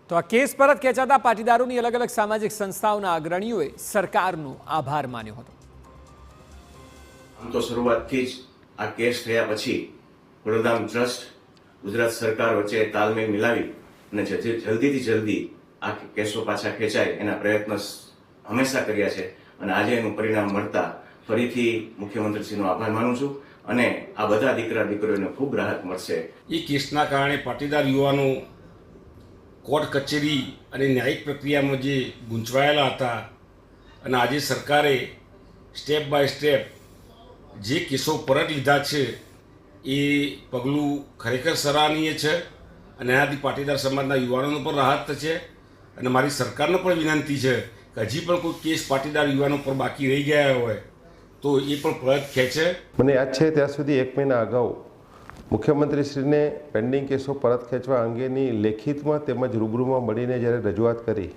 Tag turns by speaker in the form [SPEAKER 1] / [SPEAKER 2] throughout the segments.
[SPEAKER 1] તો આ કેસ પરત ખેંચાતા પાટીદારોની અલગ અલગ સામાજિક સંસ્થાઓના અગ્રણીઓએ સરકારનો આભાર માન્યો હતો।
[SPEAKER 2] આમ તો શરૂઆતથી જ આ કેસ થયા પછી વડોદરા ટ્રસ્ટ ગુજરાત સરકાર વચ્ચે તાલમેલ મિલાવી અને જલ્દીથી જલ્દી આ કેસો પાછા ખેંચાય એના પ્રયત્નો હંમેશા કર્યા છે અને આજે એનું પરિણામ મળતા ફરીથી મુખ્યમંત્રીશ્રીનો આભાર માનું છું અને આ બધા દીકરા દીકરીઓને ખૂબ રાહત મળશે।
[SPEAKER 3] એ કેસના કારણે પાટીદાર યુવાનો કોર્ટ કચેરી અને ન્યાયિક પ્રક્રિયામાં જે ગૂંચવાયેલા હતા અને આજે સરકારે સ્ટેપ બાય સ્ટેપ જે કેસો પરત લીધા છે એ પગલું ખરેખર સરાહનીય છે અને એનાથી પાટીદાર સમાજના યુવાનોનો પણ રાહત થશે। અને મારી સરકારને પણ વિનંતી છે કે હજી પણ કોઈ કેસ પાટીદાર યુવાનો પર બાકી રહી ગયા હોય તો એ પણ પરત ખેંચે।
[SPEAKER 4] મને યાદ છે ત્યાં સુધી 1 મહિના અગાઉ મુખ્યમંત્રીશ્રીને પેન્ડિંગ કેસો પરત ખેંચવા અંગેની લેખિતમાં તેમજ રૂબરૂમાં મળીને જ્યારે રજૂઆત કરી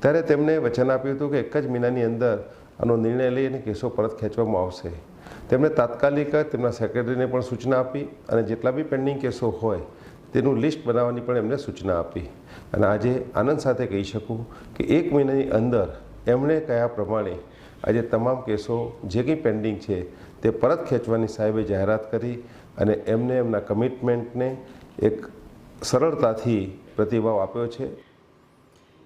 [SPEAKER 4] ત્યારે તેમણે વચન આપ્યું હતું કે 1 જ મહિનાની અંદર આનો નિર્ણય લઈને કેસો પરત ખેંચવામાં આવશે। તેમણે તાત્કાલિક તેમના સેક્રેટરીને પણ સૂચના આપી અને જેટલા બી પેન્ડિંગ કેસો હોય તેનું લિસ્ટ બનાવવાની પણ એમને સૂચના આપી અને આજે આનંદ સાથે કહી શકું કે 1 મહિનાની અંદર એમણે કયા પ્રમાણે આજે તમામ કેસો જે કંઈ પેન્ડિંગ છે તે પરત ખેંચવાની સાહેબે જાહેરાત કરી અને એમને એમના કમિટમેન્ટને એક સરળતાથી પ્રતિભાવ આપ્યો છે।